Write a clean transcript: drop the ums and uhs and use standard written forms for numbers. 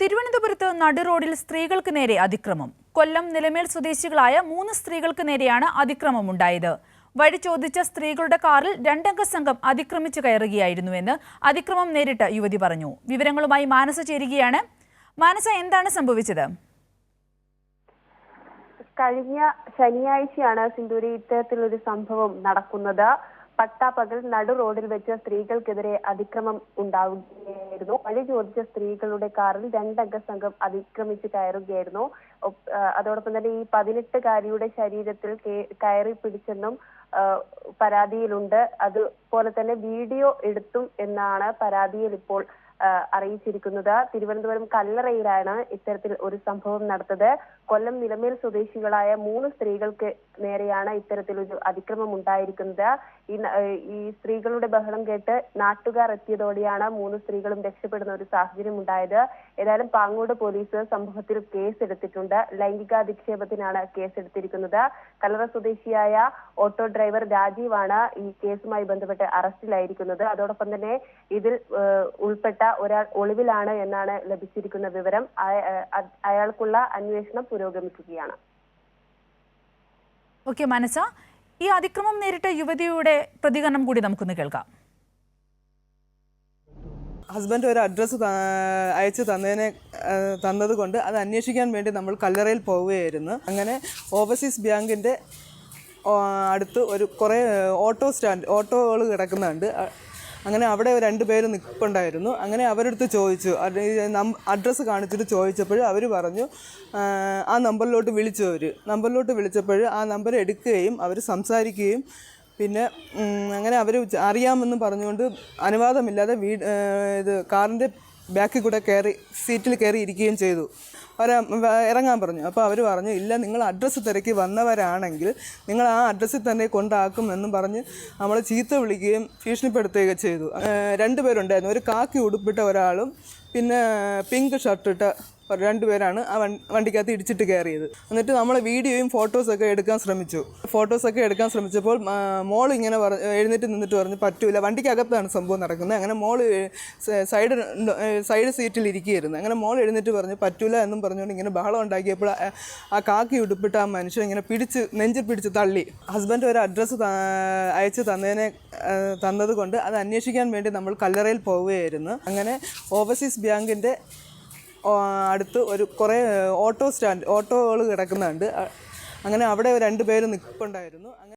തിരുവനന്തപുരത്ത് നടുറോഡിൽ സ്ത്രീകൾക്ക് നേരെ അതിക്രമം. കൊല്ലം നിലമേൽ സ്വദേശികളായ 3 സ്ത്രീകൾക്ക് നേരെയാണ് അതിക്രമമുണ്ടായത്. വഴി ചോദിച്ച സ്ത്രീകളുടെ കാറിൽ 2 അംഗ സംഘം അതിക്രമിച്ചു കയറുകയായിരുന്നുവെന്ന് അതിക്രമം നേരിട്ട യുവതി പറഞ്ഞു. വിവരങ്ങളുമായി മാനസ ചേരുകയാണ്. മാനസ, എന്താണ് സംഭവിച്ചത്? കഴിഞ്ഞ ശനിയാഴ്ചയാണ് സിന്ദൂരി ഇത്തരത്തിലൊരു സംഭവം നടക്കുന്നത്. പട്ടാപ്പകൽ നടു റോഡിൽ വെച്ച് സ്ത്രീകൾക്കെതിരെ അതിക്രമം ഉണ്ടാവുകയായിരുന്നു. വഴി ചോദിച്ച സ്ത്രീകളുടെ കാറിൽ 2 അംഗ സംഘം അതിക്രമിച്ച് കയറുകയായിരുന്നു. അതോടൊപ്പം തന്നെ ഈ 18-കാരിയുടെ ശരീരത്തിൽ കയറി പിടിച്ചെന്നും പരാതിയിലുണ്ട്. അതുപോലെ തന്നെ വീഡിയോ എടുത്തും എന്നാണ് പരാതിയിൽ ഇപ്പോൾ അറിയിച്ചിരിക്കുന്നത്. തിരുവനന്തപുരം കല്ലറയിലാണ് ഇത്തരത്തിൽ ഒരു സംഭവം നടന്നത്. കൊല്ലം നിലമേൽ സ്വദേശികളായ 3 സ്ത്രീകൾക്ക് നേരെയാണ് ഇത്തരത്തിലൊരു അതിക്രമം ഉണ്ടായിരിക്കുന്നത്. ഈ സ്ത്രീകളുടെ ബഹളം കേട്ട് നാട്ടുകാർ എത്തിയതോടെയാണ് 3 സ്ത്രീകളും രക്ഷപ്പെടുന്ന ഒരു സാഹചര്യം ഉണ്ടായത്. ഏതായാലും പാങ്ങോട് പോലീസ് സംഭവത്തിൽ കേസെടുത്തിട്ടുണ്ട്. ലൈംഗികാധിക്ഷേപത്തിനാണ് കേസെടുത്തിരിക്കുന്നത്. കല്ലറ സ്വദേശിയായ ഓട്ടോ ഡ്രൈവർ രാജീവാണ് ഈ കേസുമായി ബന്ധപ്പെട്ട് അറസ്റ്റിലായിരിക്കുന്നത്. അതോടൊപ്പം തന്നെ ഇതിൽ ഉൾപ്പെട്ട ഒരാൾ ഒളിവിലാണ് എന്നാണ് ലഭിച്ചിരിക്കുന്ന വിവരം. അയാൾക്കുള്ള അന്വേഷണം പുരോഗമിക്കുകയാണ്. ഓക്കെ മനസ, ഈ അതിക്രമം നേരിട്ട യുവതിയുടെ പ്രതികരണം കൂടി നമുക്കൊന്ന് കേൾക്കാം. ഹസ്ബൻഡ് ഒരു അഡ്രസ്സ് അയച്ചു തന്നത് കൊണ്ട് അത് അന്വേഷിക്കാൻ വേണ്ടി നമ്മൾ കല്ലറയിൽ പോവുകയായിരുന്നു. അങ്ങനെ ഓവർസീസ് ബാങ്കിൻ്റെ അടുത്ത് കുറേ ഓട്ടോകൾ കിടക്കുന്നുണ്ട്. അങ്ങനെ അവിടെ 2 പേര് നിൽപ്പുണ്ടായിരുന്നു. അങ്ങനെ അവരടുത്ത് ചോദിച്ചു, അഡ്രസ്സ് കാണിച്ചിട്ട് ചോദിച്ചപ്പോൾ അവർ പറഞ്ഞു ആ നമ്പറിലോട്ട് വിളിച്ചപ്പോൾ ആ നമ്പർ എടുക്കുകയും അവർ സംസാരിക്കുകയും പിന്നെ അങ്ങനെ അവർ അറിയാമെന്ന് പറഞ്ഞുകൊണ്ട് അനുവാദമില്ലാതെ കാറിൻ്റെ ബാക്കിൽ കൂടെ സീറ്റിൽ കയറി ഇരിക്കുകയും ചെയ്തു. ഇറങ്ങാൻ പറഞ്ഞു. അപ്പോൾ അവർ പറഞ്ഞു, ഇല്ല, നിങ്ങൾ അഡ്രസ്സ് തിരക്കി വന്നവരാണെങ്കിൽ നിങ്ങൾ ആ അഡ്രസ്സിൽ തന്നെ കൊണ്ടാക്കുമെന്നും പറഞ്ഞ് നമ്മളെ ചീത്ത വിളിക്കുകയും ഭീഷണിപ്പെടുത്തുകയൊക്കെ ചെയ്തു. 2 പേരുണ്ടായിരുന്നു. ഒരു കാക്കി ഉടുപ്പിട്ട ഒരാളും പിന്നെ പിങ്ക് ഷർട്ടിട്ട 2 പേരാണ് ആ വണ്ടിക്കകത്ത് ഇടിച്ചിട്ട് കയറിയത്. എന്നിട്ട് നമ്മൾ വീഡിയോയും ഫോട്ടോസൊക്കെ എടുക്കാൻ ശ്രമിച്ചപ്പോൾ മോൾ ഇങ്ങനെ എഴുന്നേറ്റ് നിന്നിട്ട് പറഞ്ഞു പറ്റൂല, വണ്ടിക്കകത്താണ് സംഭവം നടക്കുന്നത്. അങ്ങനെ മോൾ സൈഡ് സീറ്റിൽ ഇരിക്കുകയായിരുന്നു. അങ്ങനെ മോൾ എഴുന്നേറ്റ് പറഞ്ഞു പറ്റൂല എന്നും പറഞ്ഞുകൊണ്ട് ഇങ്ങനെ ബഹളം ഉണ്ടാക്കിയപ്പോൾ ആ കാക്കി ഉടുപ്പിട്ട ആ മനുഷ്യൻ ഇങ്ങനെ നെഞ്ചിൽ പിടിച്ച് തള്ളി. ഹസ്ബൻഡ് ഒരു അഡ്രസ്സ് അയച്ചു തന്നത് കൊണ്ട് അത് അന്വേഷിക്കാൻ വേണ്ടി നമ്മൾ കല്ലറയിൽ പോവുകയായിരുന്നു. അങ്ങനെ ഓവർസീസ് ബാങ്കിൻ്റെ അടുത്ത് കുറേ ഓട്ടോകൾ കിടക്കുന്നുണ്ട്. അങ്ങനെ അവിടെ 2 പേര് നിൽപ്പുണ്ടായിരുന്നു.